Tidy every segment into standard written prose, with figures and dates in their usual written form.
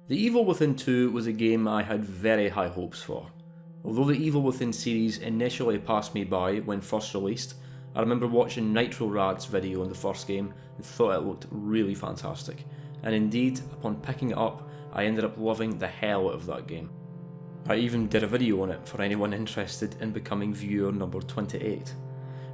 The Evil Within 2 was a game I had very high hopes for. Although the Evil Within series initially passed me by when first released, I remember watching Nitro Rad's video on the first game and thought it looked really fantastic, and indeed, upon picking it up, I ended up loving the hell out of that game. I even did a video on it for anyone interested in becoming viewer number 28.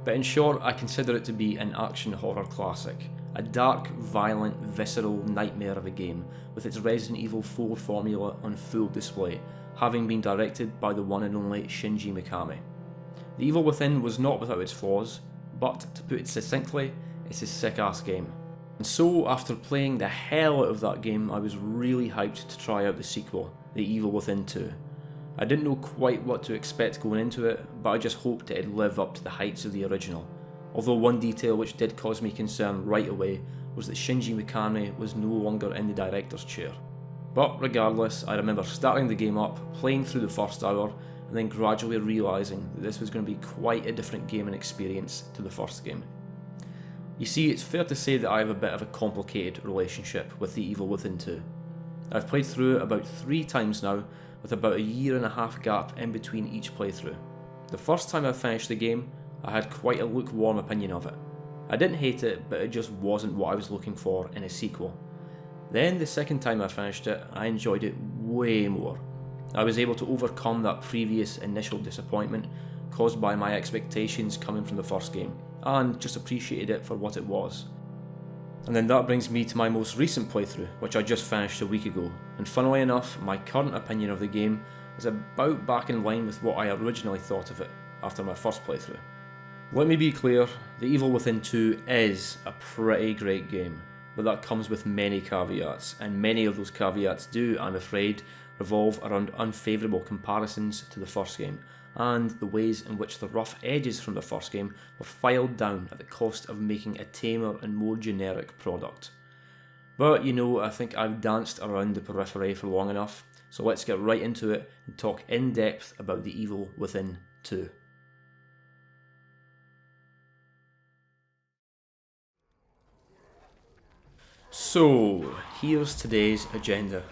But in short, I consider it to be an action horror classic, a dark, violent, visceral nightmare of a game with its Resident Evil 4 formula on full display, having been directed by the one and only Shinji Mikami. The Evil Within was not without its flaws, but to put it succinctly, it's a sick-ass game. And so, after playing the hell out of that game, I was really hyped to try out the sequel, The Evil Within 2. I didn't know quite what to expect going into it, but I just hoped it'd live up to the heights of the original. Although one detail which did cause me concern right away was that Shinji Mikami was no longer in the director's chair. But regardless, I remember starting the game up, playing through the first hour, and then gradually realising that this was going to be quite a different gaming experience to the first game. You see, it's fair to say that I have a bit of a complicated relationship with The Evil Within 2. I've played through it about 3 times now, with about a year and a half gap in between each playthrough. The first time I finished the game, I had quite a lukewarm opinion of it. I didn't hate it, but it just wasn't what I was looking for in a sequel. Then the second time I finished it, I enjoyed it way more. I was able to overcome that previous initial disappointment caused by my expectations coming from the first game, and just appreciated it for what it was. And then that brings me to my most recent playthrough, which I just finished a week ago, and funnily enough, my current opinion of the game is about back in line with what I originally thought of it after my first playthrough. Let me be clear, The Evil Within 2 is a pretty great game, but that comes with many caveats, and many of those caveats do, I'm afraid, revolve around unfavourable comparisons to the first game, and the ways in which the rough edges from the first game were filed down at the cost of making a tamer and more generic product. But you know, I think I've danced around the periphery for long enough, so let's get right into it and talk in depth about The Evil Within 2. So, here's today's agenda.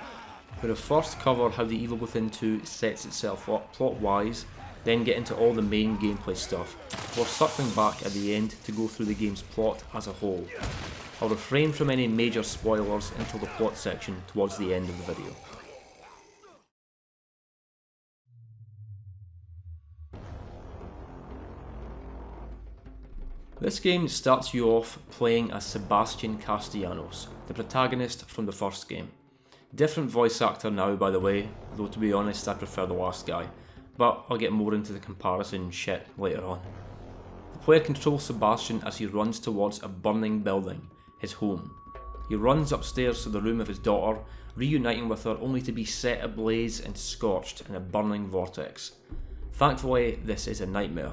We'll first cover how The Evil Within 2 sets itself up plot-wise, then get into all the main gameplay stuff, before circling back at the end to go through the game's plot as a whole. I'll refrain from any major spoilers until the plot section towards the end of the video. This game starts you off playing as Sebastian Castellanos, the protagonist from the first game. Different voice actor now, by the way, though to be honest I prefer the last guy, but I'll get more into the comparison shit later on. The player controls Sebastian as he runs towards a burning building, his home. He runs upstairs to the room of his daughter, reuniting with her only to be set ablaze and scorched in a burning vortex. Thankfully, this is a nightmare.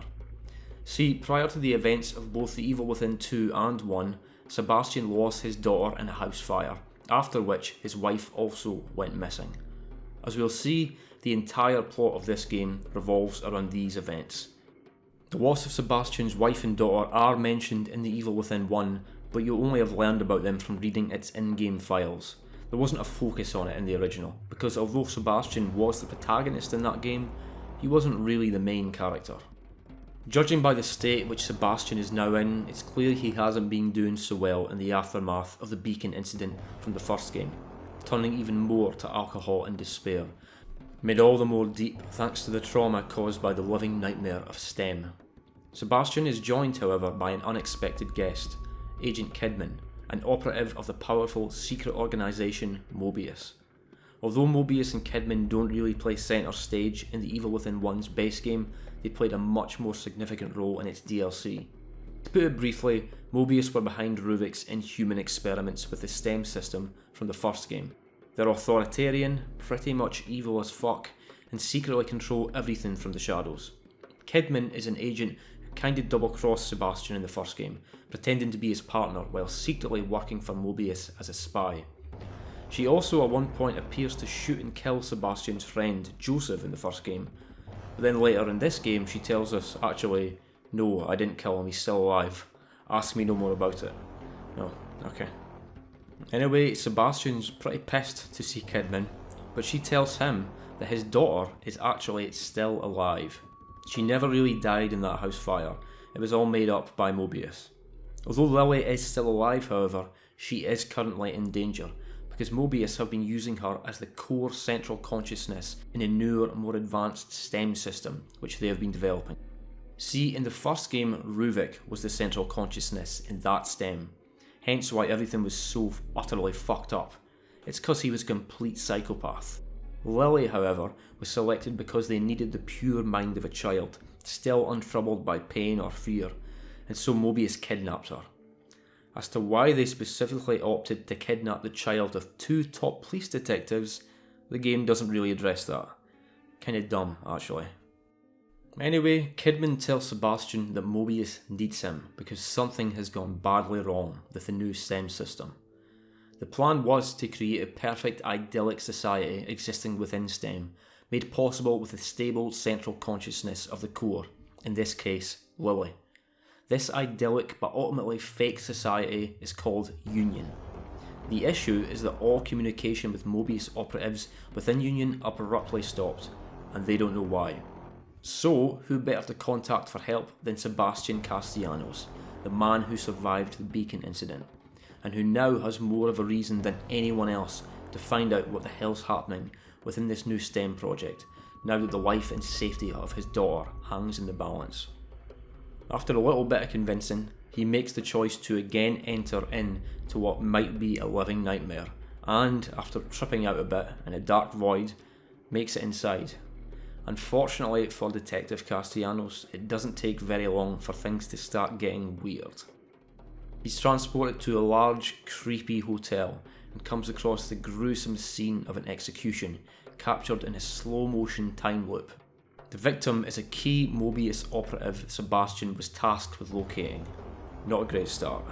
See, prior to the events of both The Evil Within 2 and 1, Sebastian lost his daughter in a house fire, after which his wife also went missing. As we'll see, the entire plot of this game revolves around these events. The loss of Sebastian's wife and daughter are mentioned in The Evil Within 1, but you'll only have learned about them from reading its in-game files. There wasn't a focus on it in the original, because although Sebastian was the protagonist in that game, he wasn't really the main character. Judging by the state which Sebastian is now in, it's clear he hasn't been doing so well in the aftermath of the beacon incident from the first game, turning even more to alcohol and despair, made all the more deep thanks to the trauma caused by the living nightmare of STEM. Sebastian is joined, however, by an unexpected guest, Agent Kidman, an operative of the powerful secret organisation Mobius. Although Mobius and Kidman don't really play centre stage in The Evil Within 1's base game, they played a much more significant role in its DLC. To put it briefly, Mobius were behind Ruvik's inhuman experiments with the STEM system from the first game. They're authoritarian, pretty much evil as fuck, and secretly control everything from the shadows. Kidman is an agent who kinda double-crossed Sebastian in the first game, pretending to be his partner while secretly working for Mobius as a spy. She also at one point appears to shoot and kill Sebastian's friend Joseph in the first game, but then later in this game she tells us, actually, no, I didn't kill him, he's still alive. Ask me no more about it. No, okay. Anyway, Sebastian's pretty pissed to see Kidman, but she tells him that his daughter is actually still alive. She never really died in that house fire, it was all made up by Mobius. Although Lily is still alive, however, she is currently in danger, because Mobius have been using her as the core central consciousness in a newer, more advanced STEM system which they have been developing. See, in the first game, Ruvik was the central consciousness in that STEM, hence why everything was so utterly fucked up. It's because he was a complete psychopath. Lily, however, was selected because they needed the pure mind of a child, still untroubled by pain or fear, and so Mobius kidnapped her. As to why they specifically opted to kidnap the child of 2 top police detectives, the game doesn't really address that. Kinda dumb, actually. Anyway, Kidman tells Sebastian that Mobius needs him because something has gone badly wrong with the new STEM system. The plan was to create a perfect idyllic society existing within STEM, made possible with the stable central consciousness of the core, in this case, Lily. This idyllic but ultimately fake society is called Union. The issue is that all communication with Mobius operatives within Union abruptly stopped, and they don't know why. So, who better to contact for help than Sebastian Castellanos, the man who survived the Beacon incident, and who now has more of a reason than anyone else to find out what the hell's happening within this new STEM project, now that the life and safety of his daughter hangs in the balance. After a little bit of convincing, he makes the choice to again enter into what might be a living nightmare, and, after tripping out a bit in a dark void, makes it inside. Unfortunately for Detective Castellanos, it doesn't take very long for things to start getting weird. He's transported to a large, creepy hotel and comes across the gruesome scene of an execution, captured in a slow-motion time loop. The victim is a key Mobius operative Sebastian was tasked with locating. Not a great start.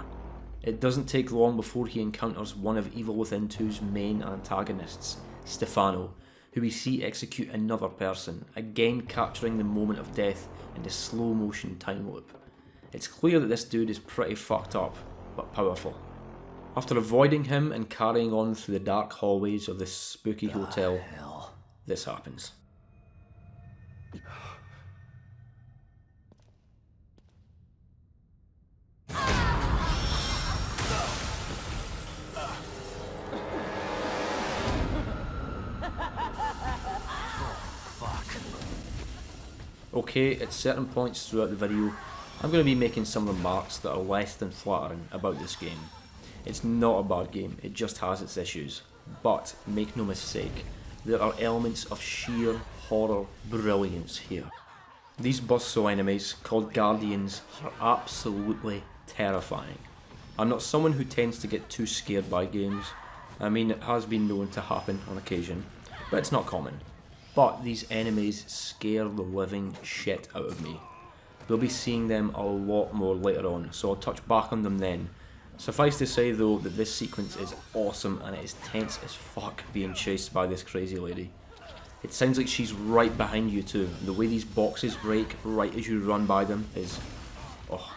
It doesn't take long before he encounters one of Evil Within 2's main antagonists, Stefano, who we see execute another person, again capturing the moment of death in the slow-motion time loop. It's clear that this dude is pretty fucked up, but powerful. After avoiding him and carrying on through the dark hallways of this spooky hotel, this happens. Okay, at certain points throughout the video, I'm going to be making some remarks that are less than flattering about this game. It's not a bad game, it just has its issues. But, make no mistake, there are elements of sheer horror brilliance here. These buzzsaw enemies, called Guardians, are absolutely terrifying. I'm not someone who tends to get too scared by games. I mean, it has been known to happen on occasion, but it's not common. But these enemies scare the living shit out of me. We'll be seeing them a lot more later on, so I'll touch back on them then. Suffice to say though that this sequence is awesome and it is tense as fuck being chased by this crazy lady. It sounds like she's right behind you too. The way these boxes break right as you run by them is... oh.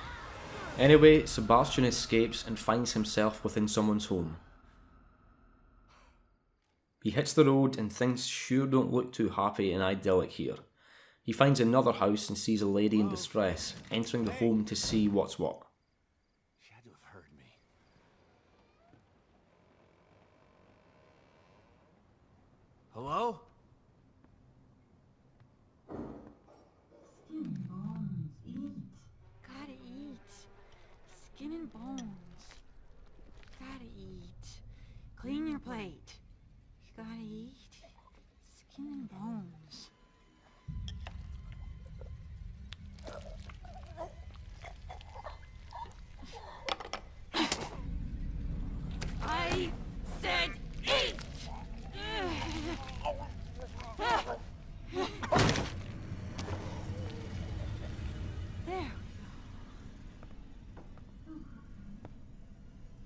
Anyway, Sebastian escapes and finds himself within someone's home. He hits the road and things sure don't look too happy and idyllic here. He finds another house and sees a lady in distress, entering the home to see what's what. She had to have heard me. Hello? Skin and bones, eat. Gotta eat. Skin and bones. Gotta eat. Clean your plate. You gotta eat. Skin and bones. I said eat! There we go.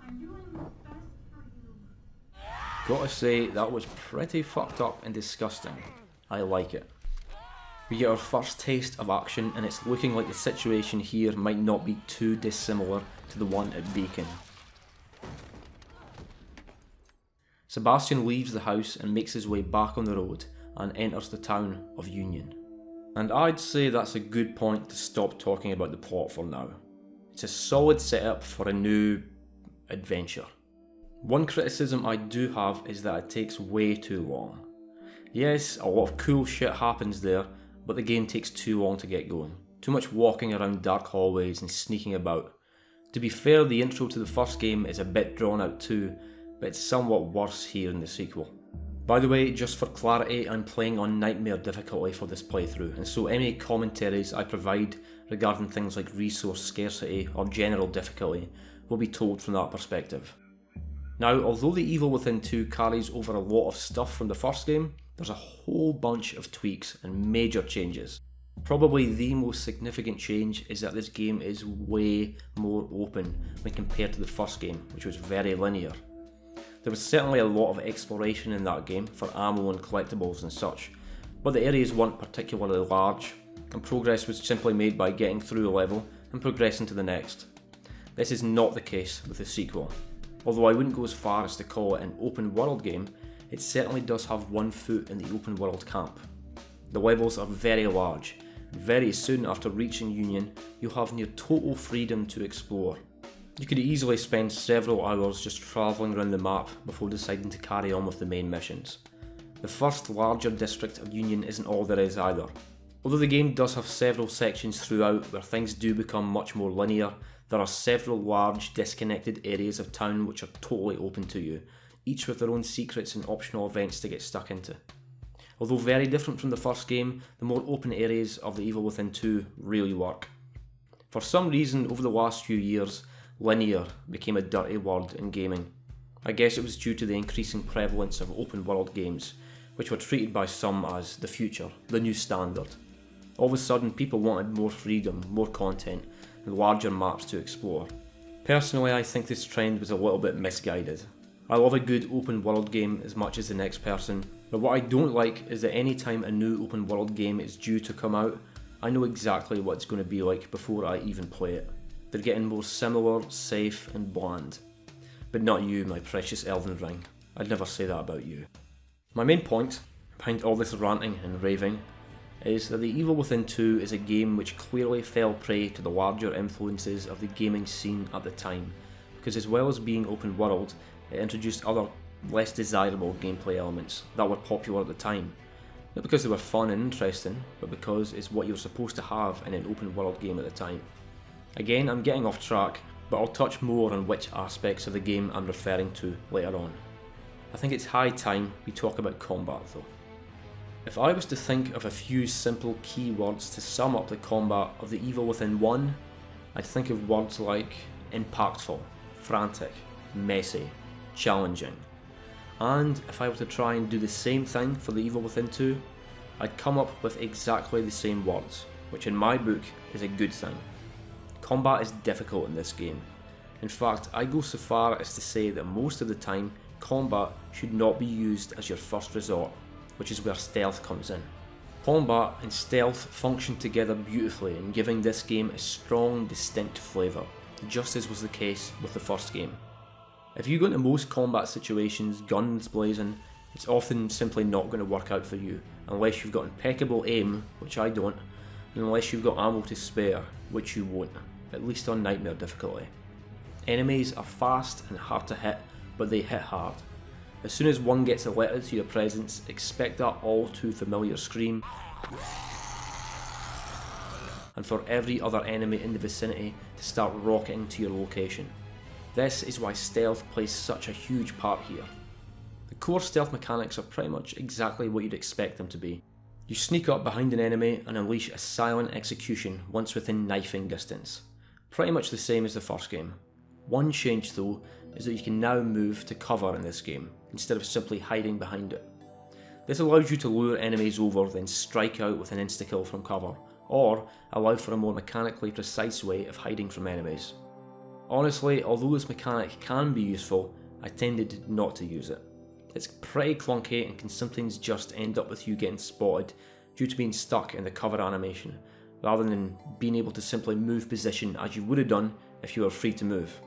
I'm doing what's best for you. Gotta say, that was pretty fucked up and disgusting. I like it. We get our first taste of action and it's looking like the situation here might not be too dissimilar to the one at Beacon. Sebastian leaves the house and makes his way back on the road and enters the town of Union. And I'd say that's a good point to stop talking about the plot for now. It's a solid setup for a new adventure. One criticism I do have is that it takes way too long. Yes, a lot of cool shit happens there, but the game takes too long to get going. Too much walking around dark hallways and sneaking about. To be fair, the intro to the first game is a bit drawn out too, but it's somewhat worse here in the sequel. By the way, just for clarity, I'm playing on Nightmare difficulty for this playthrough, and so any commentaries I provide regarding things like resource scarcity or general difficulty will be told from that perspective. Now, although The Evil Within 2 carries over a lot of stuff from the first game, there's a whole bunch of tweaks and major changes. Probably the most significant change is that this game is way more open when compared to the first game, which was very linear. There was certainly a lot of exploration in that game for ammo and collectibles and such, but the areas weren't particularly large, and progress was simply made by getting through a level and progressing to the next. This is not the case with the sequel. Although I wouldn't go as far as to call it an open world game, it certainly does have one foot in the open world camp. The levels are very large. Very soon after reaching Union, you'll have near total freedom to explore. You could easily spend several hours just travelling around the map before deciding to carry on with the main missions. The first larger district of Union isn't all there is either. Although the game does have several sections throughout where things do become much more linear, there are several large disconnected areas of town which are totally open to you, each with their own secrets and optional events to get stuck into. Although very different from the first game, the more open areas of The Evil Within 2 really work. For some reason, over the last few years, linear became a dirty word in gaming. I guess it was due to the increasing prevalence of open world games, which were treated by some as the future, the new standard. All of a sudden, people wanted more freedom, more content, and larger maps to explore. Personally, I think this trend was a little bit misguided. I love a good open world game as much as the next person, but what I don't like is that any time a new open world game is due to come out, I know exactly what it's going to be like before I even play it. They're getting more similar, safe, and bland. But not you, my precious Elden Ring. I'd never say that about you. My main point behind all this ranting and raving is that The Evil Within 2 is a game which clearly fell prey to the larger influences of the gaming scene at the time, because as well as being open world, it introduced other less desirable gameplay elements that were popular at the time. Not because they were fun and interesting, but because it's what you were supposed to have in an open world game at the time. Again, I'm getting off track, but I'll touch more on which aspects of the game I'm referring to later on. I think it's high time we talk about combat though. If I was to think of a few simple keywords to sum up the combat of The Evil Within 1, I'd think of words like impactful, frantic, messy, challenging. And if I were to try and do the same thing for The Evil Within 2, I'd come up with exactly the same words, which in my book is a good thing. Combat is difficult in this game. In fact, I go so far as to say that most of the time, combat should not be used as your first resort, which is where stealth comes in. Combat and stealth function together beautifully in giving this game a strong, distinct flavour, just as was the case with the first game. If you go into most combat situations guns blazing, it's often simply not going to work out for you, unless you've got impeccable aim, which I don't, and unless you've got ammo to spare, which you won't, at least on Nightmare difficulty. Enemies are fast and hard to hit, but they hit hard. As soon as one gets alerted to your presence, expect that all too familiar scream, and for every other enemy in the vicinity to start rocketing to your location. This is why stealth plays such a huge part here. The core stealth mechanics are pretty much exactly what you'd expect them to be. You sneak up behind an enemy and unleash a silent execution once within knifing distance. Pretty much the same as the first game. One change though is that you can now move to cover in this game, instead of simply hiding behind it. This allows you to lure enemies over then strike out with an insta-kill from cover, or allow for a more mechanically precise way of hiding from enemies. Honestly, although this mechanic can be useful, I tended not to use it. It's pretty clunky and can sometimes just end up with you getting spotted due to being stuck in the cover animation, rather than being able to simply move position as you would have done if you were free to move.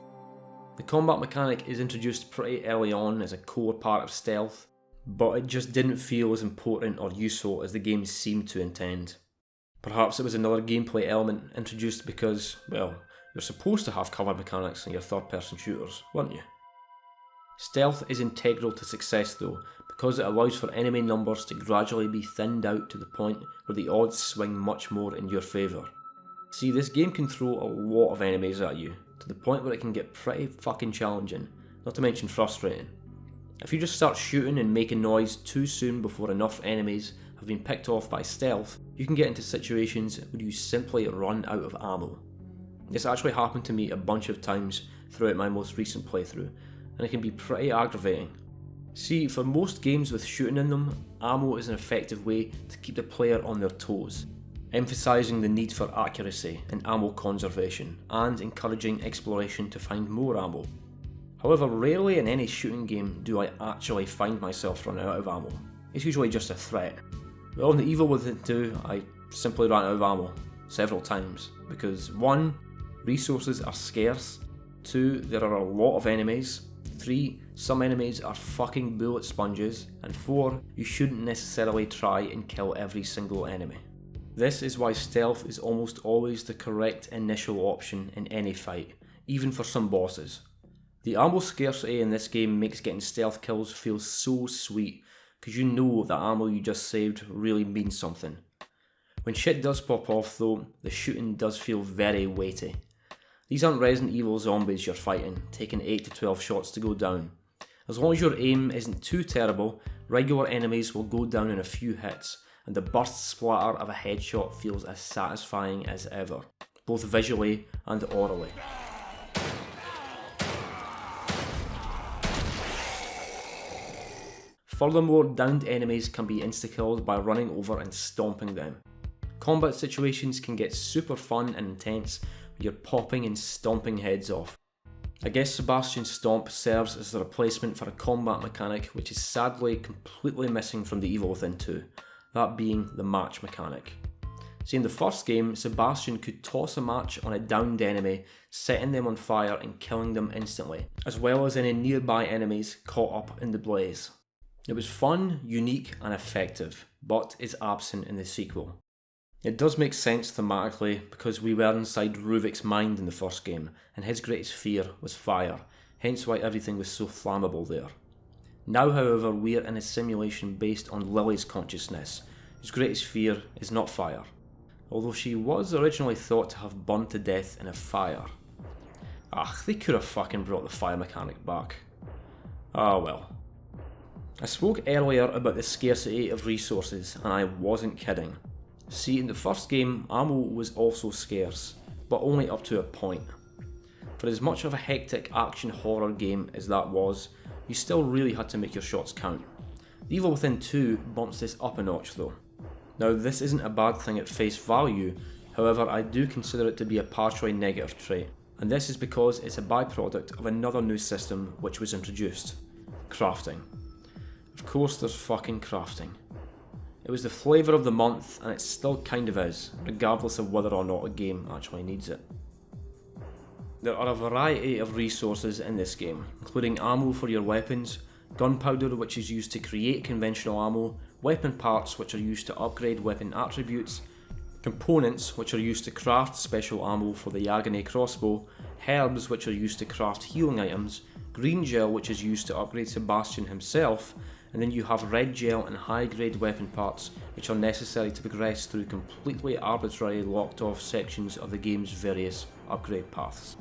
The combat mechanic is introduced pretty early on as a core part of stealth, but it just didn't feel as important or useful as the game seemed to intend. Perhaps it was another gameplay element introduced because, well, you're supposed to have cover mechanics in your third-person shooters, weren't you? Stealth is integral to success though, because it allows for enemy numbers to gradually be thinned out to the point where the odds swing much more in your favour. See, this game can throw a lot of enemies at you, to the point where it can get pretty fucking challenging, not to mention frustrating. If you just start shooting and making noise too soon before enough enemies have been picked off by stealth, you can get into situations where you simply run out of ammo. This actually happened to me a bunch of times throughout my most recent playthrough, and it can be pretty aggravating. See, for most games with shooting in them, ammo is an effective way to keep the player on their toes, emphasising the need for accuracy and ammo conservation, and encouraging exploration to find more ammo. However, rarely in any shooting game do I actually find myself running out of ammo. It's usually just a threat. Well, in The Evil Within 2, I simply ran out of ammo several times, because 1. Resources are scarce, 2. There are a lot of enemies, 3. Some enemies are fucking bullet sponges, and 4. You shouldn't necessarily try and kill every single enemy. This is why stealth is almost always the correct initial option in any fight, even for some bosses. The ammo scarcity in this game makes getting stealth kills feel so sweet, because you know that ammo you just saved really means something. When shit does pop off though, the shooting does feel very weighty. These aren't Resident Evil zombies you're fighting, taking 8 to 12 shots to go down. As long as your aim isn't too terrible, regular enemies will go down in a few hits, and the burst splatter of a headshot feels as satisfying as ever, both visually and orally. Furthermore, downed enemies can be insta-killed by running over and stomping them. Combat situations can get super fun and intense when you're popping and stomping heads off. I guess Sebastian's Stomp serves as the replacement for a combat mechanic which is sadly completely missing from The Evil Within 2, that being the match mechanic. See, in the first game, Sebastian could toss a match on a downed enemy, setting them on fire and killing them instantly, as well as any nearby enemies caught up in the blaze. It was fun, unique and effective, but is absent in the sequel. It does make sense thematically because we were inside Ruvik's mind in the first game, and his greatest fear was fire, hence why everything was so flammable there. Now however, we are in a simulation based on Lily's consciousness, whose greatest fear is not fire, although she was originally thought to have burned to death in a fire. They could have fucking brought the fire mechanic back. Ah well. I spoke earlier about the scarcity of resources, and I wasn't kidding. See, in the first game, ammo was also scarce, but only up to a point. For as much of a hectic action horror game as that was, you still really had to make your shots count. The Evil Within 2 bumps this up a notch though. Now this isn't a bad thing at face value, however I do consider it to be a partially negative trait, and this is because it's a byproduct of another new system which was introduced: crafting. Of course there's fucking crafting. It was the flavour of the month, and it still kind of is, regardless of whether or not a game actually needs it. There are a variety of resources in this game, including ammo for your weapons, gunpowder which is used to create conventional ammo, weapon parts which are used to upgrade weapon attributes, components which are used to craft special ammo for the Agony crossbow, herbs which are used to craft healing items, green gel which is used to upgrade Sebastian himself, and then you have red gel and high grade weapon parts which are necessary to progress through completely arbitrary locked off sections of the game's various upgrade paths.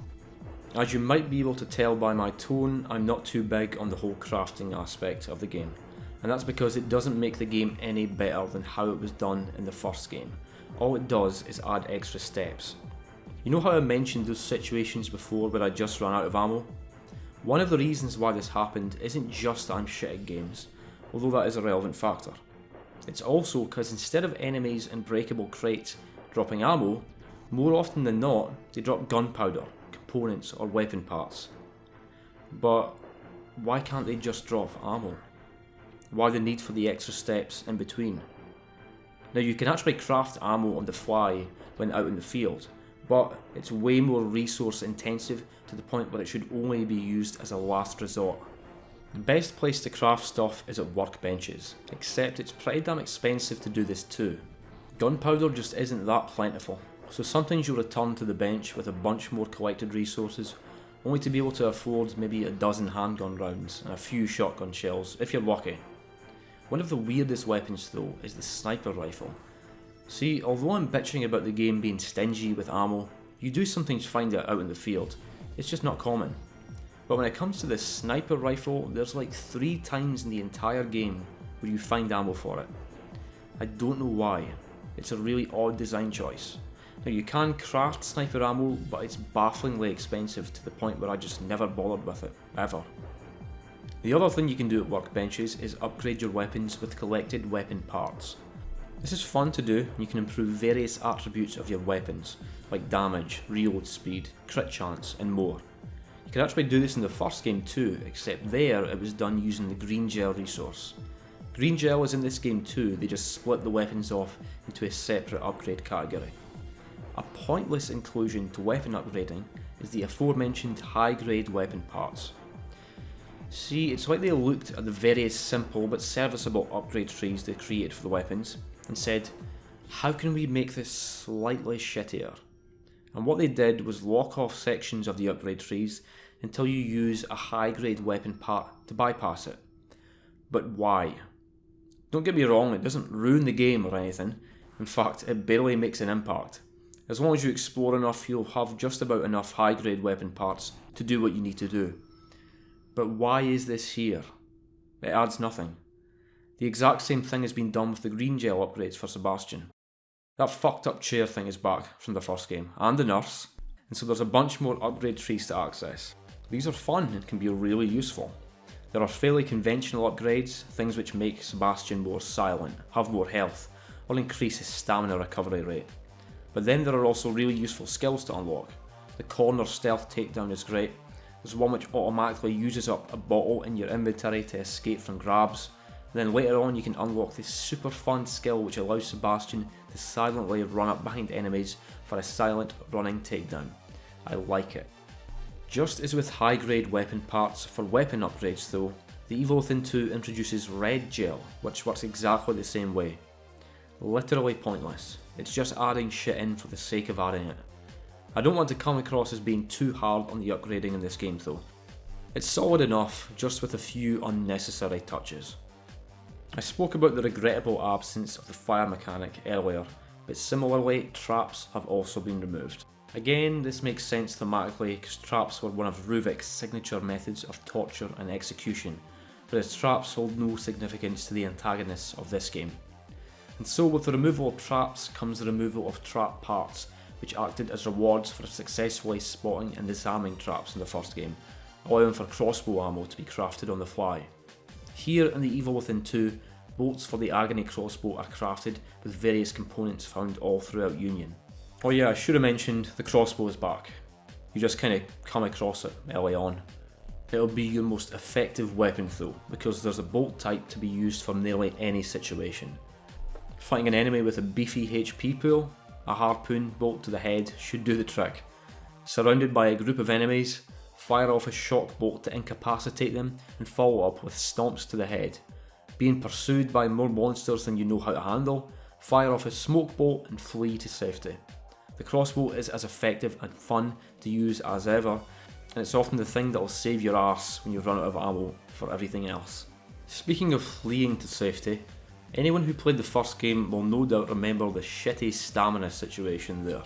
As you might be able to tell by my tone, I'm not too big on the whole crafting aspect of the game, and that's because it doesn't make the game any better than how it was done in the first game. All it does is add extra steps. You know how I mentioned those situations before where I just ran out of ammo? One of the reasons why this happened isn't just that I'm shit at games, although that is a relevant factor. It's also because instead of enemies in breakable crates dropping ammo, more often than not, they drop gunpowder, components or weapon parts. But why can't they just drop ammo? Why the need for the extra steps in between? Now you can actually craft ammo on the fly when out in the field, but it's way more resource intensive to the point where it should only be used as a last resort. The best place to craft stuff is at workbenches, except it's pretty damn expensive to do this too. Gunpowder just isn't that plentiful, so sometimes you'll return to the bench with a bunch more collected resources, only to be able to afford maybe a dozen handgun rounds and a few shotgun shells, if you're lucky. One of the weirdest weapons though is the sniper rifle. See, although I'm bitching about the game being stingy with ammo, you do sometimes find it out in the field, it's just not common. But when it comes to the sniper rifle, there's like 3 times in the entire game where you find ammo for it. I don't know why, it's a really odd design choice. Now you can craft sniper ammo, but it's bafflingly expensive to the point where I just never bothered with it, ever. The other thing you can do at workbenches is upgrade your weapons with collected weapon parts. This is fun to do, and you can improve various attributes of your weapons, like damage, reload speed, crit chance, and more. You can actually do this in the first game too, except there it was done using the green gel resource. Green gel is in this game too, they just split the weapons off into a separate upgrade category. A pointless inclusion to weapon upgrading is the aforementioned high grade weapon parts. See, it's like they looked at the very simple but serviceable upgrade trees they created for the weapons and said, how can we make this slightly shittier? And what they did was lock off sections of the upgrade trees until you use a high grade weapon part to bypass it. But why? Don't get me wrong, it doesn't ruin the game or anything, in fact it barely makes an impact. As long as you explore enough, you'll have just about enough high grade weapon parts to do what you need to do. But why is this here? It adds nothing. The exact same thing has been done with the green gel upgrades for Sebastian. That fucked up chair thing is back from the first game, and the nurse, and so there's a bunch more upgrade trees to access. These are fun and can be really useful. There are fairly conventional upgrades, things which make Sebastian more silent, have more health, or increase his stamina recovery rate. But then there are also really useful skills to unlock. The corner stealth takedown is great. There's one which automatically uses up a bottle in your inventory to escape from grabs. And then later on you can unlock this super fun skill which allows Sebastian to silently run up behind enemies for a silent running takedown. I like it. Just as with high grade weapon parts for weapon upgrades though, the Evil Within 2 introduces red gel, which works exactly the same way. Literally pointless, it's just adding shit in for the sake of adding it. I don't want to come across as being too hard on the upgrading in this game though. It's solid enough, just with a few unnecessary touches. I spoke about the regrettable absence of the fire mechanic earlier, but similarly traps have also been removed. Again, this makes sense thematically because traps were one of Ruvik's signature methods of torture and execution, whereas traps hold no significance to the antagonists of this game. And so with the removal of traps comes the removal of trap parts, which acted as rewards for successfully spotting and disarming traps in the first game, allowing for crossbow ammo to be crafted on the fly. Here in the Evil Within 2, bolts for the Agony crossbow are crafted with various components found all throughout Union. Oh yeah, I should have mentioned the crossbow is back. You just kinda come across it early on. It'll be your most effective weapon though, because there's a bolt type to be used for nearly any situation. Fighting an enemy with a beefy HP pool, a harpoon bolt to the head should do the trick. Surrounded by a group of enemies, fire off a shock bolt to incapacitate them and follow up with stomps to the head. Being pursued by more monsters than you know how to handle, fire off a smoke bolt and flee to safety. The crossbow is as effective and fun to use as ever, and it's often the thing that will save your arse when you run out of ammo for everything else. Speaking of fleeing to safety, anyone who played the first game will no doubt remember the shitty stamina situation there.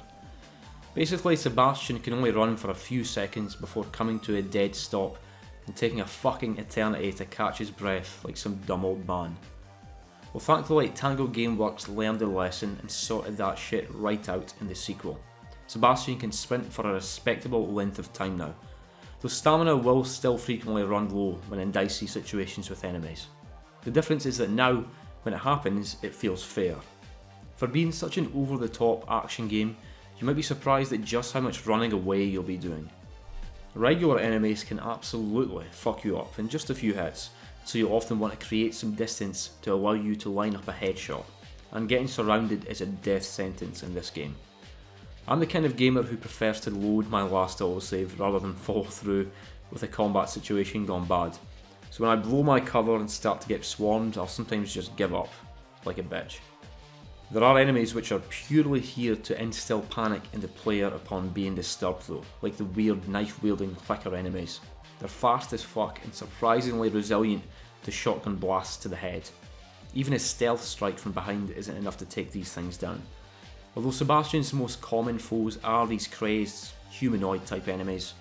Basically, Sebastian can only run for a few seconds before coming to a dead stop and taking a fucking eternity to catch his breath like some dumb old man. Well, thankfully Tango Gameworks learned a lesson and sorted that shit right out in the sequel. Sebastian can sprint for a respectable length of time now, though stamina will still frequently run low when in dicey situations with enemies. The difference is that now, when it happens, it feels fair. For being such an over-the-top action game, you might be surprised at just how much running away you'll be doing. Regular enemies can absolutely fuck you up in just a few hits, so you'll often want to create some distance to allow you to line up a headshot, and getting surrounded is a death sentence in this game. I'm the kind of gamer who prefers to load my last autosave rather than follow through with a combat situation gone bad. So when I blow my cover and start to get swarmed, I'll sometimes just give up, like a bitch. There are enemies which are purely here to instill panic in the player upon being disturbed though, like the weird knife-wielding clicker enemies. They're fast as fuck and surprisingly resilient to shotgun blasts to the head. Even a stealth strike from behind isn't enough to take these things down. Although Sebastian's most common foes are these crazed, humanoid type enemies,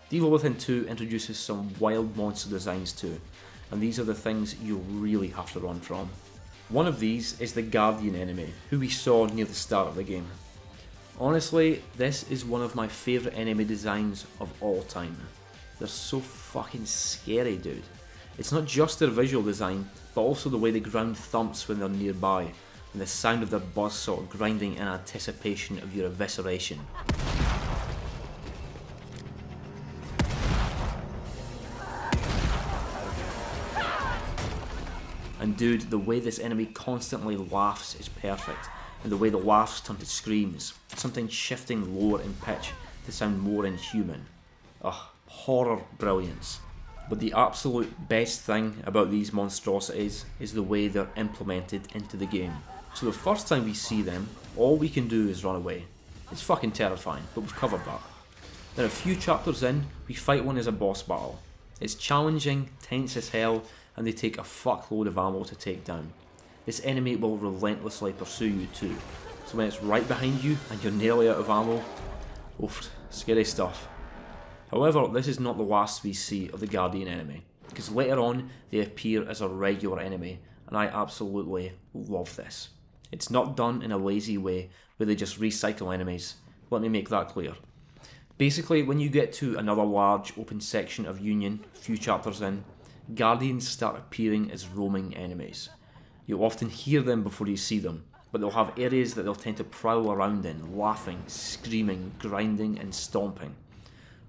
The Evil Within 2 introduces some wild monster designs too, and these are the things you'll really have to run from. One of these is the Guardian enemy, who we saw near the start of the game. Honestly, this is one of my favourite enemy designs of all time. They're so fucking scary, dude. It's not just their visual design, but also the way the ground thumps when they're nearby, and the sound of their buzzsaw grinding in anticipation of your evisceration. And dude, the way this enemy constantly laughs is perfect, and the way the laughs turn to screams, something shifting lower in pitch to sound more inhuman. Ugh, horror brilliance. But the absolute best thing about these monstrosities is the way they're implemented into the game. So the first time we see them, all we can do is run away. It's fucking terrifying, but we've covered that. Then a few chapters in, we fight one as a boss battle. It's challenging, tense as hell, and they take a fuckload of ammo to take down. This enemy will relentlessly pursue you too, so when it's right behind you and you're nearly out of ammo, oof, scary stuff. However, this is not the last we see of the Guardian enemy, because later on they appear as a regular enemy, and I absolutely love this. It's not done in a lazy way where they just recycle enemies, let me make that clear. Basically, when you get to another large open section of Union, a few chapters in, Guardians start appearing as roaming enemies. You'll often hear them before you see them, but they'll have areas that they'll tend to prowl around in, laughing, screaming, grinding and stomping.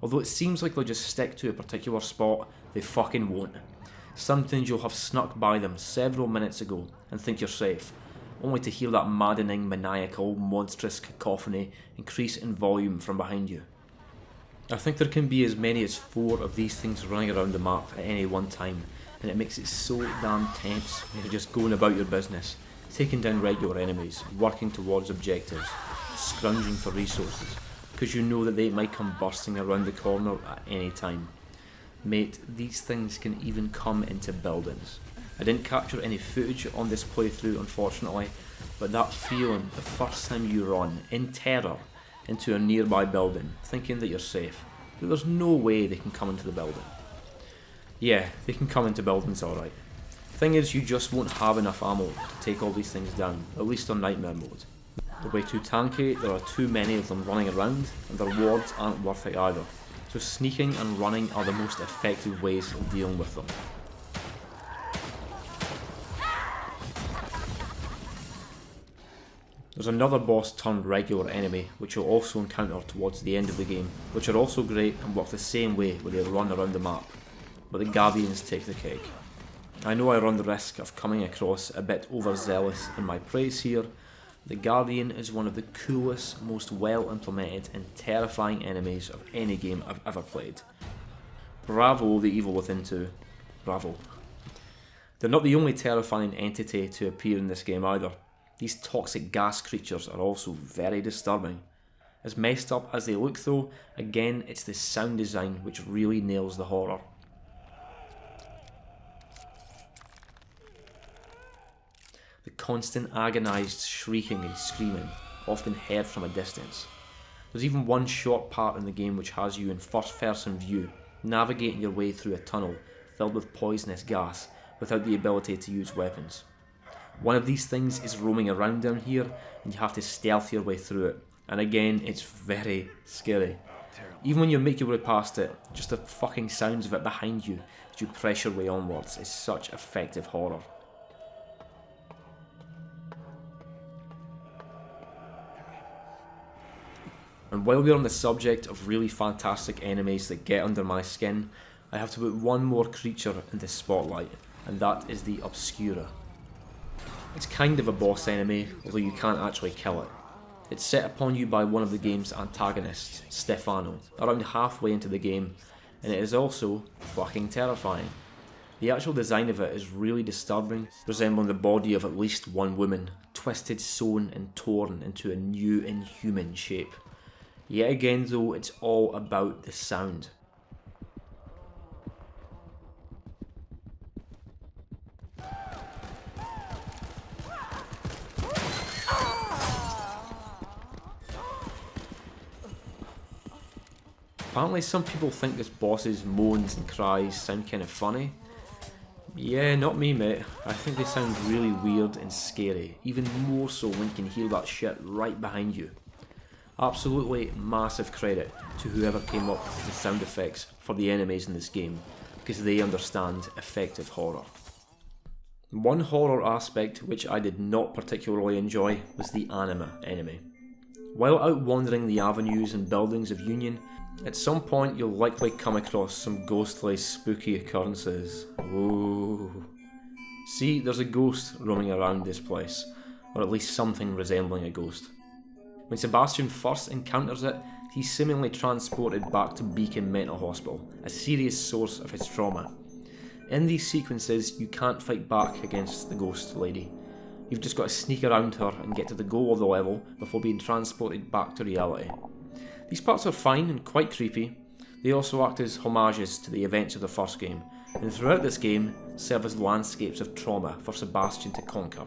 Although it seems like they'll just stick to a particular spot, they fucking won't. Sometimes you'll have snuck by them several minutes ago and think you're safe, only to hear that maddening, maniacal, monstrous cacophony increase in volume from behind you. I think there can be as many as 4 of these things running around the map at any one time, and it makes it so damn tense when you're just going about your business, taking down regular enemies, working towards objectives, scrounging for resources, because you know that they might come bursting around the corner at any time. Mate, these things can even come into buildings. I didn't capture any footage on this playthrough unfortunately, but that feeling the first time you run, in terror, into a nearby building, thinking that you're safe, but there's no way they can come into the building. Yeah, they can come into buildings alright. Thing is, you just won't have enough ammo to take all these things down, at least on nightmare mode. They're way too tanky, there are too many of them running around, and their wards aren't worth it either, so sneaking and running are the most effective ways of dealing with them. There's another boss turned regular enemy which you'll also encounter towards the end of the game, which are also great and work the same way where they run around the map, but the Guardians take the cake. I know I run the risk of coming across a bit overzealous in my praise here. The Guardian is one of the coolest, most well implemented and terrifying enemies of any game I've ever played. Bravo The Evil Within 2, bravo. They're not the only terrifying entity to appear in this game either. These toxic gas creatures are also very disturbing. As messed up as they look though, again it's the sound design which really nails the horror. The constant agonised shrieking and screaming, often heard from a distance. There's even one short part in the game which has you in first person view, navigating your way through a tunnel filled with poisonous gas without the ability to use weapons. One of these things is roaming around down here and you have to stealth your way through it, and again it's very scary. Even when you make your way past it, just the fucking sounds of it behind you as you press your way onwards is such effective horror. And while we're on the subject of really fantastic enemies that get under my skin, I have to put one more creature in the spotlight, and that is the Obscura. It's kind of a boss enemy, although you can't actually kill it. It's set upon you by one of the game's antagonists, Stefano, around halfway into the game, and it is also fucking terrifying. The actual design of it is really disturbing, resembling the body of at least one woman, twisted, sewn and torn into a new inhuman shape. Yet again though, it's all about the sound. Apparently some people think this boss's moans and cries sound kinda funny. Yeah, not me mate. I think they sound really weird and scary, even more so when you can hear that shit right behind you. Absolutely massive credit to whoever came up with the sound effects for the enemies in this game, because they understand effective horror. One horror aspect which I did not particularly enjoy was the anima enemy. While out wandering the avenues and buildings of Union, at some point you'll likely come across some ghostly, spooky occurrences. Ooh. See, there's a ghost roaming around this place, or at least something resembling a ghost. When Sebastian first encounters it, he's seemingly transported back to Beacon Mental Hospital, a serious source of his trauma. In these sequences, you can't fight back against the ghost lady. You've just got to sneak around her and get to the goal of the level before being transported back to reality. These parts are fine and quite creepy. They also act as homages to the events of the first game, and throughout this game serve as landscapes of trauma for Sebastian to conquer,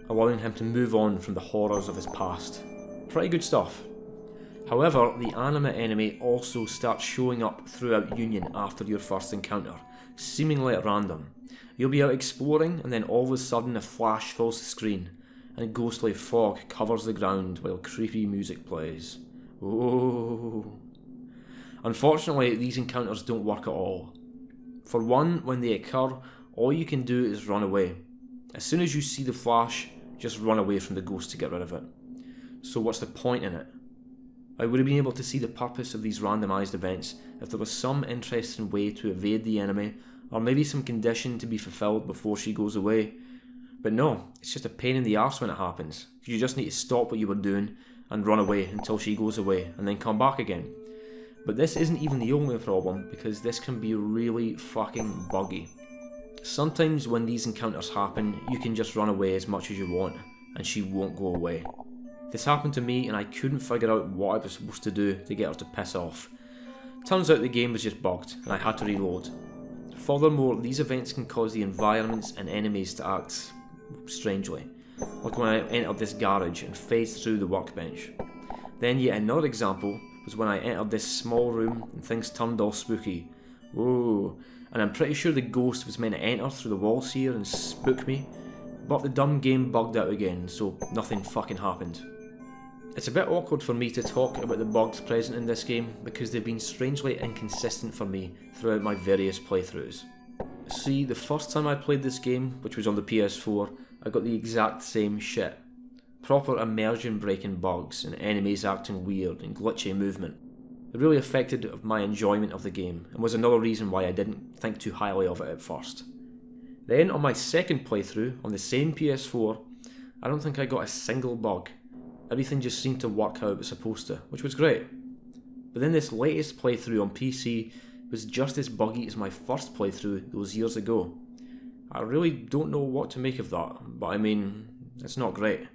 allowing him to move on from the horrors of his past. Pretty good stuff. However, the anima enemy also starts showing up throughout Union after your first encounter, seemingly at random. You'll be out exploring and then all of a sudden a flash fills the screen, and a ghostly fog covers the ground while creepy music plays. Oh. Unfortunately, these encounters don't work at all. For one, when they occur, all you can do is run away. As soon as you see the flash, just run away from the ghost to get rid of it. So what's the point in it? I would have been able to see the purpose of these randomised events if there was some interesting way to evade the enemy, or maybe some condition to be fulfilled before she goes away. But no, it's just a pain in the arse when it happens. You just need to stop what you were doing and run away until she goes away, and then come back again. But this isn't even the only problem, because this can be really fucking buggy. Sometimes when these encounters happen, you can just run away as much as you want, and she won't go away. This happened to me and I couldn't figure out what I was supposed to do to get her to piss off. Turns out the game was just bugged, and I had to reload. Furthermore, these events can cause the environments and enemies to act strangely, like when I entered this garage and phased through the workbench. Then yet another example was when I entered this small room and things turned all spooky. Whoa, and I'm pretty sure the ghost was meant to enter through the walls here and spook me, but the dumb game bugged out again, so nothing fucking happened. It's a bit awkward for me to talk about the bugs present in this game because they've been strangely inconsistent for me throughout my various playthroughs. See, the first time I played this game, which was on the PS4, I got the exact same shit. Proper immersion breaking bugs and enemies acting weird and glitchy movement. It really affected my enjoyment of the game and was another reason why I didn't think too highly of it at first. Then on my second playthrough on the same PS4, I don't think I got a single bug. Everything just seemed to work how it was supposed to, which was great. But then this latest playthrough on PC was just as buggy as my first playthrough those years ago. I really don't know what to make of that, but I mean, it's not great.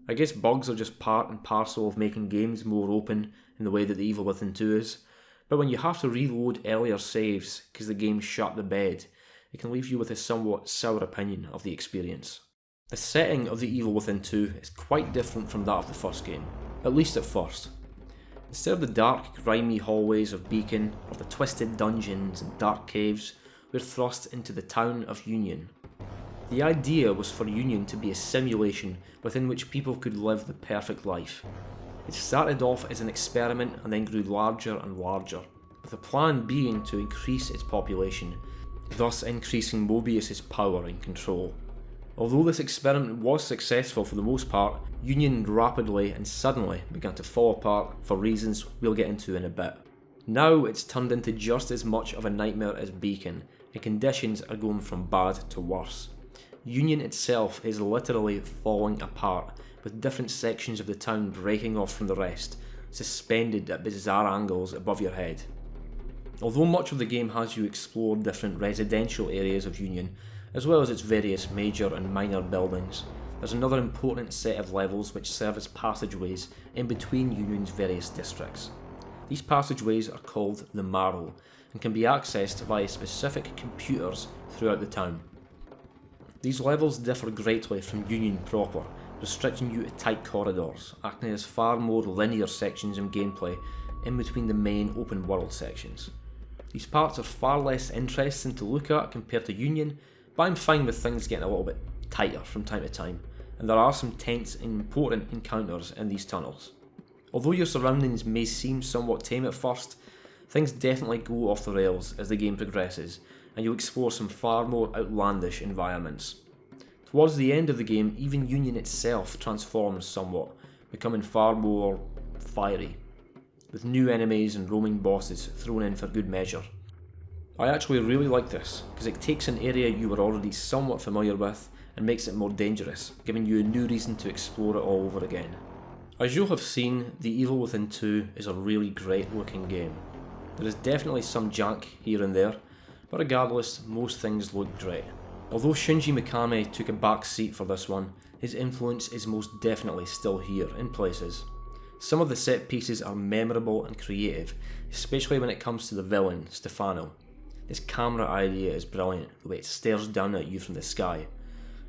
I guess bugs are just part and parcel of making games more open in the way that The Evil Within 2 is, but when you have to reload earlier saves because the game shut the bed, it can leave you with a somewhat sour opinion of the experience. The setting of The Evil Within 2 is quite different from that of the first game, at least at first. Instead of the dark, grimy hallways of Beacon, or the twisted dungeons and dark caves, we're thrust into the town of Union. The idea was for Union to be a simulation within which people could live the perfect life. It started off as an experiment and then grew larger and larger, with the plan being to increase its population, thus increasing Mobius's power and control. Although this experiment was successful for the most part, Union rapidly and suddenly began to fall apart for reasons we'll get into in a bit. Now it's turned into just as much of a nightmare as Beacon, and conditions are going from bad to worse. Union itself is literally falling apart, with different sections of the town breaking off from the rest, suspended at bizarre angles above your head. Although much of the game has you explore different residential areas of Union, as well as its various major and minor buildings, there's another important set of levels which serve as passageways in between Union's various districts. These passageways are called the Marrow, and can be accessed via specific computers throughout the town. These levels differ greatly from Union proper, restricting you to tight corridors, acting as far more linear sections in gameplay in between the main open world sections. These parts are far less interesting to look at compared to Union, but I'm fine with things getting a little bit tighter from time to time, and there are some tense and important encounters in these tunnels. Although your surroundings may seem somewhat tame at first, things definitely go off the rails as the game progresses, and you'll explore some far more outlandish environments. Towards the end of the game, even Union itself transforms somewhat, becoming far more fiery, with new enemies and roaming bosses thrown in for good measure. I actually really like this, because it takes an area you were already somewhat familiar with and makes it more dangerous, giving you a new reason to explore it all over again. As you'll have seen, The Evil Within 2 is a really great looking game. There is definitely some jank here and there, but regardless, most things look great. Although Shinji Mikami took a back seat for this one, his influence is most definitely still here in places. Some of the set pieces are memorable and creative, especially when it comes to the villain, Stefano. His camera idea is brilliant, the way it stares down at you from the sky.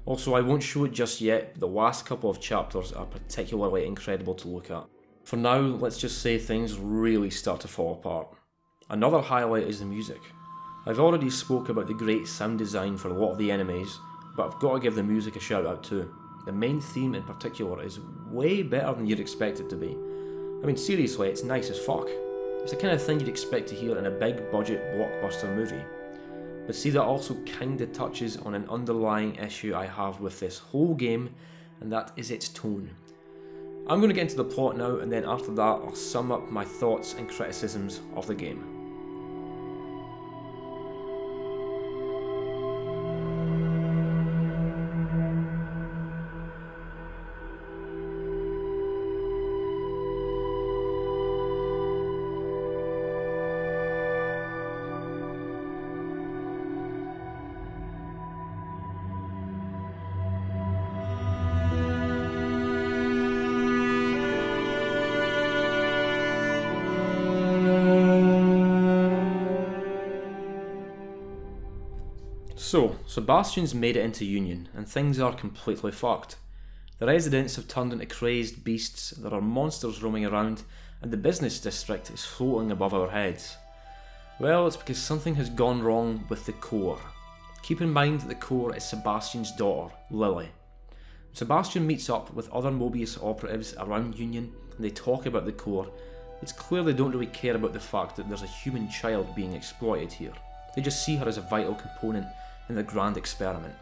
Also, I won't show it just yet, but the last couple of chapters are particularly incredible to look at. For now, let's just say things really start to fall apart. Another highlight is the music. I've already spoke about the great sound design for a lot of the enemies, but I've got to give the music a shout out too. The main theme in particular is way better than you'd expect it to be. I mean, seriously, it's nice as fuck. It's the kind of thing you'd expect to hear in a big budget blockbuster movie. But see, that also kinda touches on an underlying issue I have with this whole game, and that is its tone. I'm going to get into the plot now, and then after that I'll sum up my thoughts and criticisms of the game. So, Sebastian's made it into Union, and things are completely fucked. The residents have turned into crazed beasts, there are monsters roaming around, and the business district is floating above our heads. Well, it's because something has gone wrong with the core. Keep in mind that the core is Sebastian's daughter, Lily. Sebastian meets up with other Mobius operatives around Union, and they talk about the core. It's clear they don't really care about the fact that there's a human child being exploited here. They just see her as a vital component in the grand experiment.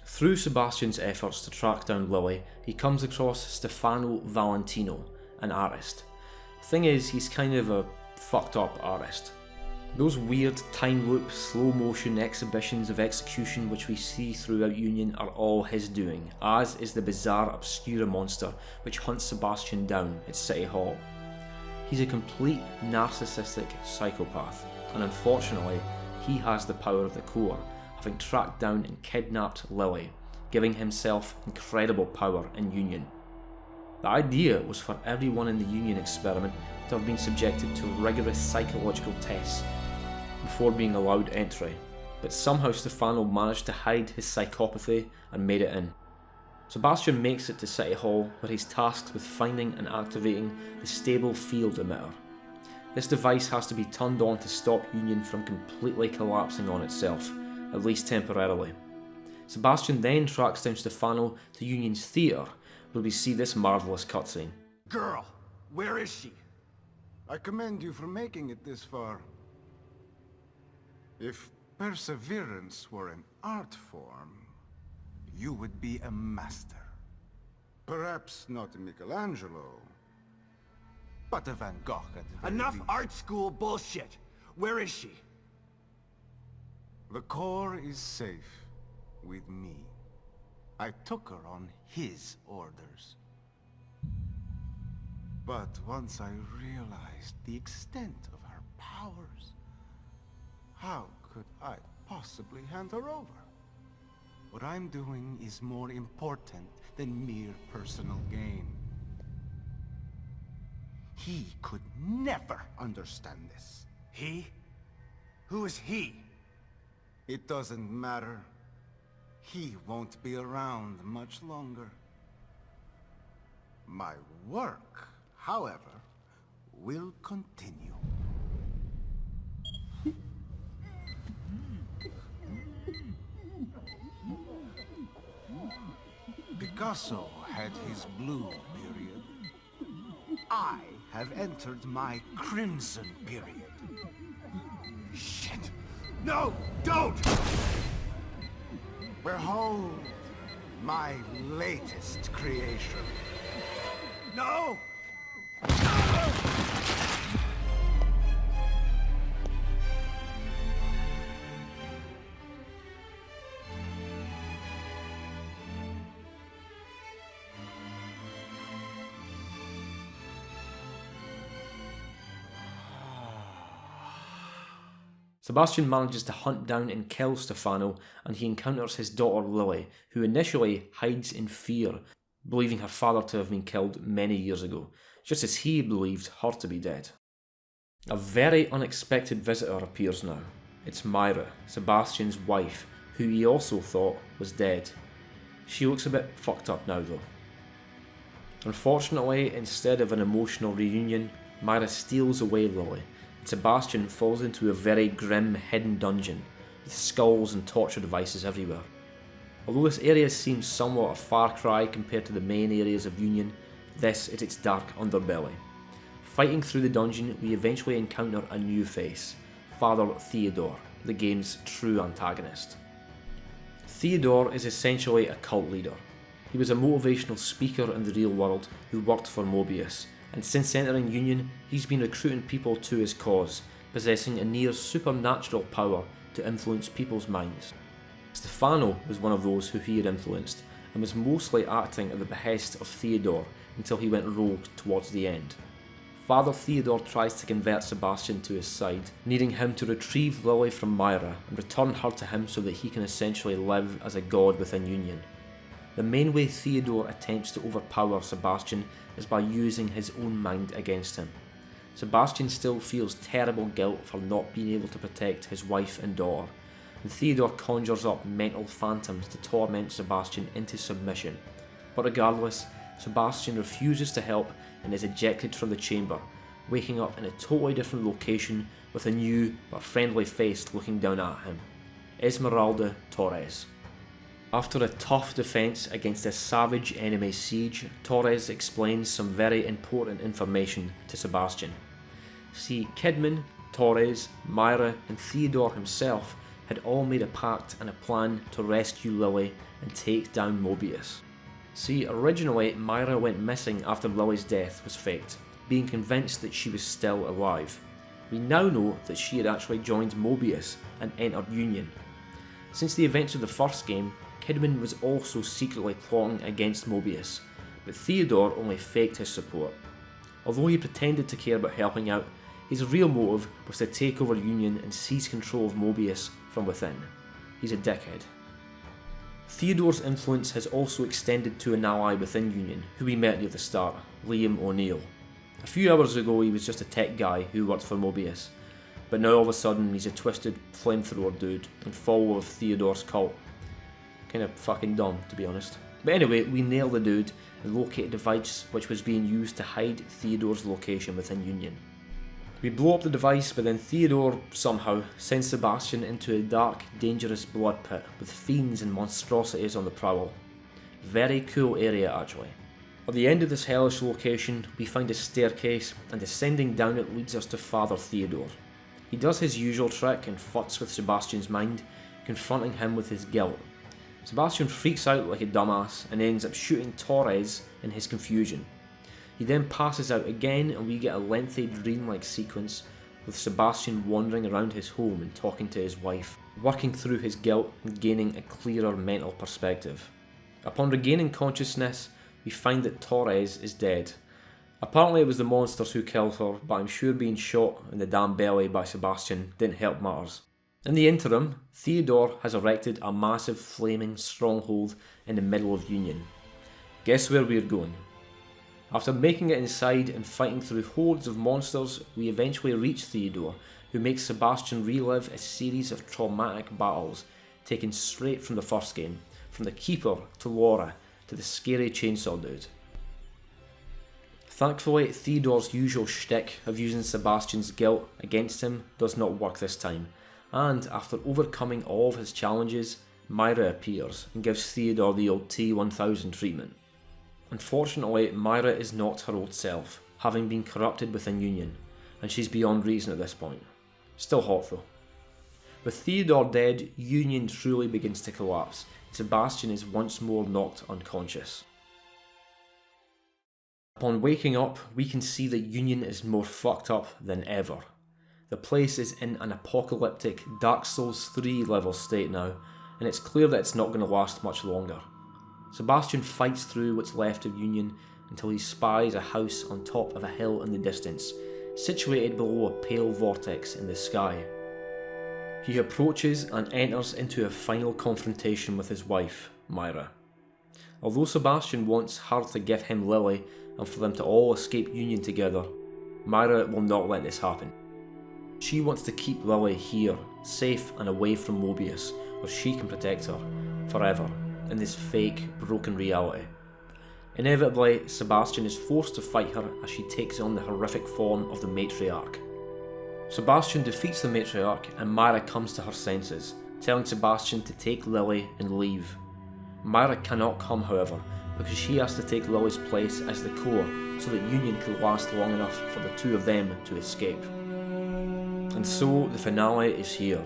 Through Sebastian's efforts to track down Lily, he comes across Stefano Valentino, an artist. The thing is, he's kind of a fucked up artist. Those weird time loop, slow motion exhibitions of execution which we see throughout Union are all his doing, as is the bizarre Obscura monster which hunts Sebastian down at City Hall. He's a complete narcissistic psychopath, and unfortunately, he has the power of the core, having tracked down and kidnapped Lily, giving himself incredible power in Union. The idea was for everyone in the Union experiment to have been subjected to rigorous psychological tests before being allowed entry, but somehow Stefano managed to hide his psychopathy and made it in. Sebastian makes it to City Hall, where he's tasked with finding and activating the stable field emitter. This device has to be turned on to stop Union from completely collapsing on itself, at least temporarily. Sebastian then tracks down Stefano to Union's theatre, where we see this marvellous cutscene. Girl, where is she? I commend you for making it this far. If perseverance were an art form, you would be a master. Perhaps not a Michelangelo, but a Van Gogh at the very Enough least. art school bullshit. Where is she? The core is safe with me. I took her on his orders. But once I realized the extent of her powers, how could I possibly hand her over? What I'm doing is more important than mere personal gain. He could never understand this. He? Who is he? It doesn't matter. He won't be around much longer. My work, however, will continue. Picasso had his blue period. I have entered my crimson period. Shit! No! Don't! Behold, my latest creation. No! Sebastian manages to hunt down and kill Stefano, and he encounters his daughter Lily, who initially hides in fear, believing her father to have been killed many years ago, just as he believed her to be dead. A very unexpected visitor appears now. It's Myra, Sebastian's wife, who he also thought was dead. She looks a bit fucked up now though. Unfortunately, instead of an emotional reunion, Myra steals away Lily. Sebastian falls into a very grim, hidden dungeon, with skulls and torture devices everywhere. Although this area seems somewhat a far cry compared to the main areas of Union, this is its dark underbelly. Fighting through the dungeon, we eventually encounter a new face, Father Theodore, the game's true antagonist. Theodore is essentially a cult leader. He was a motivational speaker in the real world who worked for Mobius, and since entering Union, he's been recruiting people to his cause, possessing a near supernatural power to influence people's minds. Stefano was one of those who he had influenced, and was mostly acting at the behest of Theodore until he went rogue towards the end. Father Theodore tries to convert Sebastian to his side, needing him to retrieve Lily from Myra and return her to him so that he can essentially live as a god within Union. The main way Theodore attempts to overpower Sebastian is by using his own mind against him. Sebastian still feels terrible guilt for not being able to protect his wife and daughter, and Theodore conjures up mental phantoms to torment Sebastian into submission. But regardless, Sebastian refuses to help and is ejected from the chamber, waking up in a totally different location with a new but friendly face looking down at him. Esmeralda Torres. After a tough defense against a savage enemy siege, Torres explains some very important information to Sebastian. See, Kidman, Torres, Myra and Theodore himself had all made a pact and a plan to rescue Lily and take down Mobius. See, originally Myra went missing after Lily's death was faked, being convinced that she was still alive. We now know that she had actually joined Mobius and entered Union. Since the events of the first game, Kidman was also secretly plotting against Mobius, but Theodore only faked his support. Although he pretended to care about helping out, his real motive was to take over Union and seize control of Mobius from within. He's a dickhead. Theodore's influence has also extended to an ally within Union, who we met near the start, Liam O'Neill. A few hours ago he was just a tech guy who worked for Mobius, but now all of a sudden he's a twisted flamethrower dude and follower of Theodore's cult. Kinda fucking dumb, to be honest. But anyway, we nail the dude and locate a device which was being used to hide Theodore's location within Union. We blow up the device, but then Theodore somehow sends Sebastian into a dark, dangerous blood pit with fiends and monstrosities on the prowl. Very cool area actually. At the end of this hellish location, we find a staircase, and descending down it leads us to Father Theodore. He does his usual trick and fucks with Sebastian's mind, confronting him with his guilt. Sebastian freaks out like a dumbass and ends up shooting Torres in his confusion. He then passes out again, and we get a lengthy dreamlike sequence with Sebastian wandering around his home and talking to his wife, working through his guilt and gaining a clearer mental perspective. Upon regaining consciousness, we find that Torres is dead. Apparently it was the monsters who killed her, but I'm sure being shot in the damn belly by Sebastian didn't help matters. In the interim, Theodore has erected a massive flaming stronghold in the middle of Union. Guess where we're going? After making it inside and fighting through hordes of monsters, we eventually reach Theodore, who makes Sebastian relive a series of traumatic battles taken straight from the first game, from the Keeper to Laura to the scary chainsaw dude. Thankfully, Theodore's usual shtick of using Sebastian's guilt against him does not work this time, and after overcoming all of his challenges, Myra appears and gives Theodore the old T-1000 treatment. Unfortunately, Myra is not her old self, having been corrupted within Union, and she's beyond reason at this point. Still hot though. With Theodore dead, Union truly begins to collapse, and Sebastian is once more knocked unconscious. Upon waking up, we can see that Union is more fucked up than ever. The place is in an apocalyptic Dark Souls 3 level state now, and it's clear that it's not going to last much longer. Sebastian fights through what's left of Union until he spies a house on top of a hill in the distance, situated below a pale vortex in the sky. He approaches and enters into a final confrontation with his wife, Myra. Although Sebastian wants her to give him Lily and for them to all escape Union together, Myra will not let this happen. She wants to keep Lily here, safe and away from Mobius, where she can protect her, forever, in this fake, broken reality. Inevitably, Sebastian is forced to fight her as she takes on the horrific form of the Matriarch. Sebastian defeats the Matriarch and Myra comes to her senses, telling Sebastian to take Lily and leave. Myra cannot come, however, because she has to take Lily's place as the core so that Union can last long enough for the two of them to escape. And so the finale is here.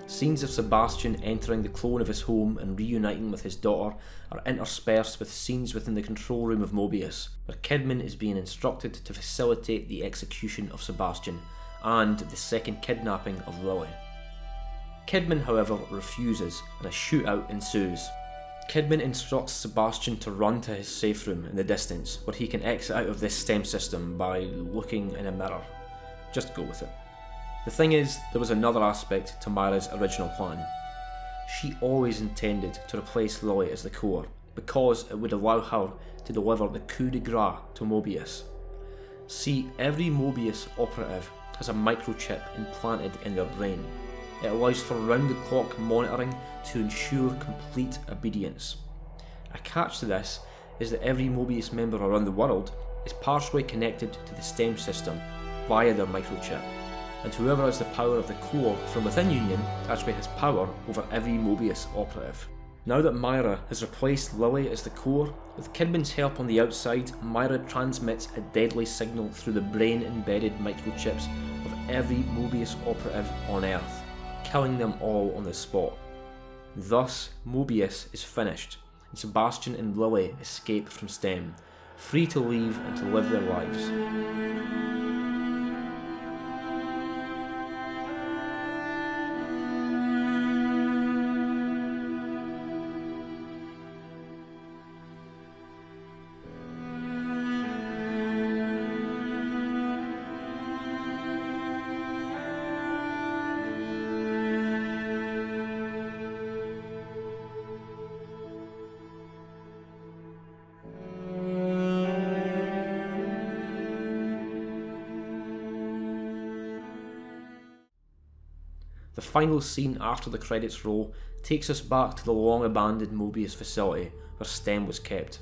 Scenes of Sebastian entering the clone of his home and reuniting with his daughter are interspersed with scenes within the control room of Mobius, where Kidman is being instructed to facilitate the execution of Sebastian and the second kidnapping of Lily. Kidman, however, refuses and a shootout ensues. Kidman instructs Sebastian to run to his safe room in the distance, where he can exit out of this STEM system by looking in a mirror. Just go with it. The thing is, there was another aspect to Myra's original plan. She always intended to replace Lily as the core, because it would allow her to deliver the coup de grace to Mobius. See, every Mobius operative has a microchip implanted in their brain. It allows for round-the-clock monitoring to ensure complete obedience. A catch to this is that every Mobius member around the world is partially connected to the STEM system via their microchip, and whoever has the power of the core from within Union actually has power over every Mobius operative. Now that Myra has replaced Lily as the core, with Kidman's help on the outside, Myra transmits a deadly signal through the brain-embedded microchips of every Mobius operative on Earth, killing them all on the spot. Thus, Mobius is finished, and Sebastian and Lily escape from STEM, free to leave and to live their lives. The final scene after the credits roll takes us back to the long-abandoned Mobius facility where STEM was kept,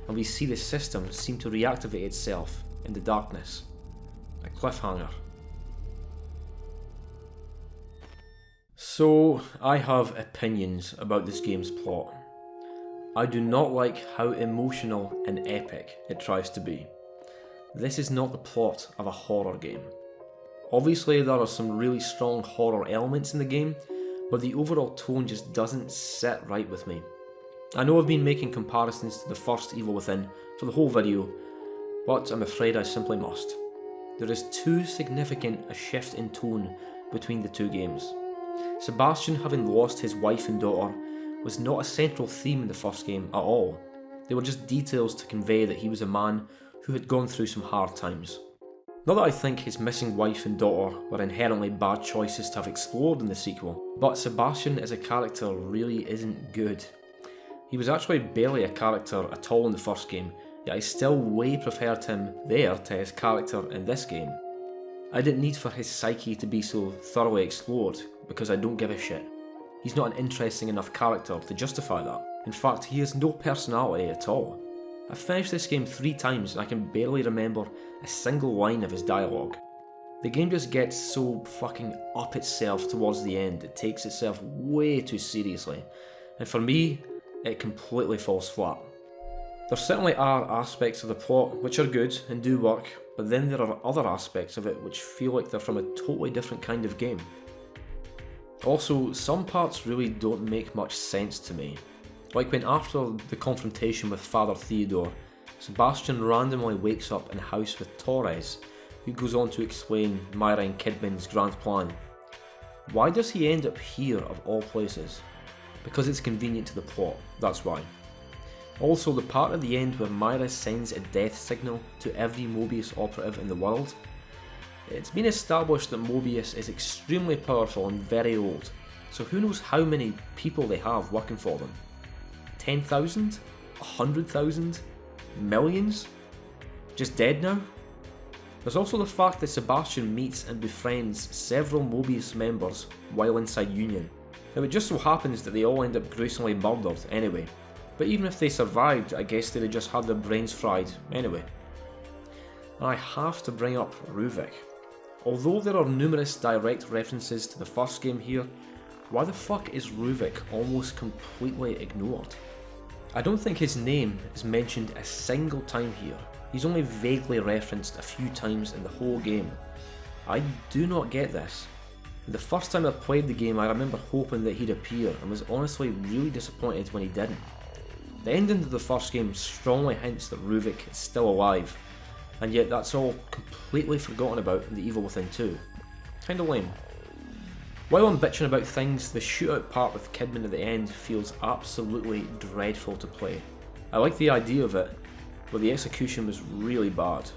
and we see the system seem to reactivate itself in the darkness. A cliffhanger. So, I have opinions about this game's plot. I do not like how emotional and epic it tries to be. This is not the plot of a horror game. Obviously there are some really strong horror elements in the game, but the overall tone just doesn't sit right with me. I know I've been making comparisons to the first Evil Within for the whole video, but I'm afraid I simply must. There is too significant a shift in tone between the two games. Sebastian having lost his wife and daughter was not a central theme in the first game at all. They were just details to convey that he was a man who had gone through some hard times. Not that I think his missing wife and daughter were inherently bad choices to have explored in the sequel, but Sebastian as a character really isn't good. He was actually barely a character at all in the first game, yet I still way preferred him there to his character in this game. I didn't need for his psyche to be so thoroughly explored, because I don't give a shit. He's not an interesting enough character to justify that. In fact, he has no personality at all. I've finished this game 3 times and I can barely remember a single line of his dialogue. The game just gets so fucking up itself towards the end, it takes itself way too seriously, and for me, it completely falls flat. There certainly are aspects of the plot which are good and do work, but then there are other aspects of it which feel like they're from a totally different kind of game. Also, some parts really don't make much sense to me. Like when after the confrontation with Father Theodore, Sebastian randomly wakes up in a house with Torres, who goes on to explain Myra and Kidman's grand plan. Why does he end up here of all places? Because it's convenient to the plot, that's why. Also, the part at the end where Myra sends a death signal to every Mobius operative in the world. It's been established that Mobius is extremely powerful and very old, so who knows how many people they have working for them. 10,000? 100,000? Millions? Just dead now? There's also the fact that Sebastian meets and befriends several Mobius members while inside Union. Now it just so happens that they all end up gruesomely murdered anyway, but even if they survived, I guess they'd have just had their brains fried anyway. And I have to bring up Ruvik. Although there are numerous direct references to the first game here, why the fuck is Ruvik almost completely ignored? I don't think his name is mentioned a single time here. He's only vaguely referenced a few times in the whole game. I do not get this. The first time I played the game I remember hoping that he'd appear and was honestly really disappointed when he didn't. The ending of the first game strongly hints that Ruvik is still alive, and yet that's all completely forgotten about in The Evil Within 2. Kinda lame. While I'm bitching about things, the shootout part with Kidman at the end feels absolutely dreadful to play. I like the idea of it, but the execution was really bad.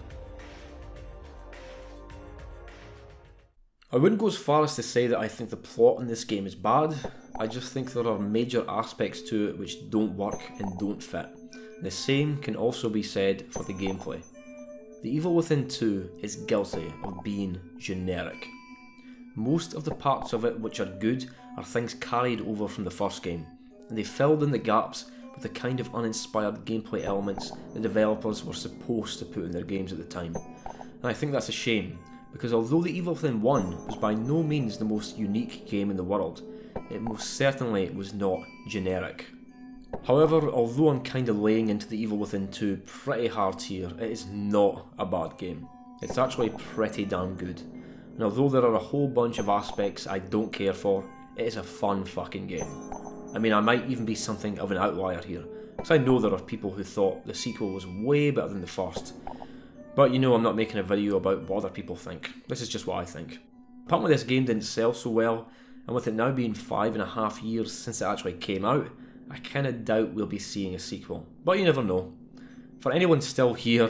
I wouldn't go as far as to say that I think the plot in this game is bad, I just think there are major aspects to it which don't work and don't fit. The same can also be said for the gameplay. The Evil Within 2 is guilty of being generic. Most of the parts of it which are good are things carried over from the first game, and they filled in the gaps with the kind of uninspired gameplay elements the developers were supposed to put in their games at the time. And I think that's a shame, because although The Evil Within 1 was by no means the most unique game in the world, it most certainly was not generic. However, although I'm kinda laying into The Evil Within 2 pretty hard here, it is not a bad game. It's actually pretty damn good. And although there are a whole bunch of aspects I don't care for, it is a fun fucking game. I mean, I might even be something of an outlier here, because I know there are people who thought the sequel was way better than the first. But you know I'm not making a video about what other people think, this is just what I think. Apparently this game didn't sell so well, and with it now being 5.5 years since it actually came out, I kinda doubt we'll be seeing a sequel, but you never know. For anyone still here,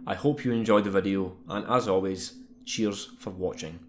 I hope you enjoyed the video, and as always, cheers for watching.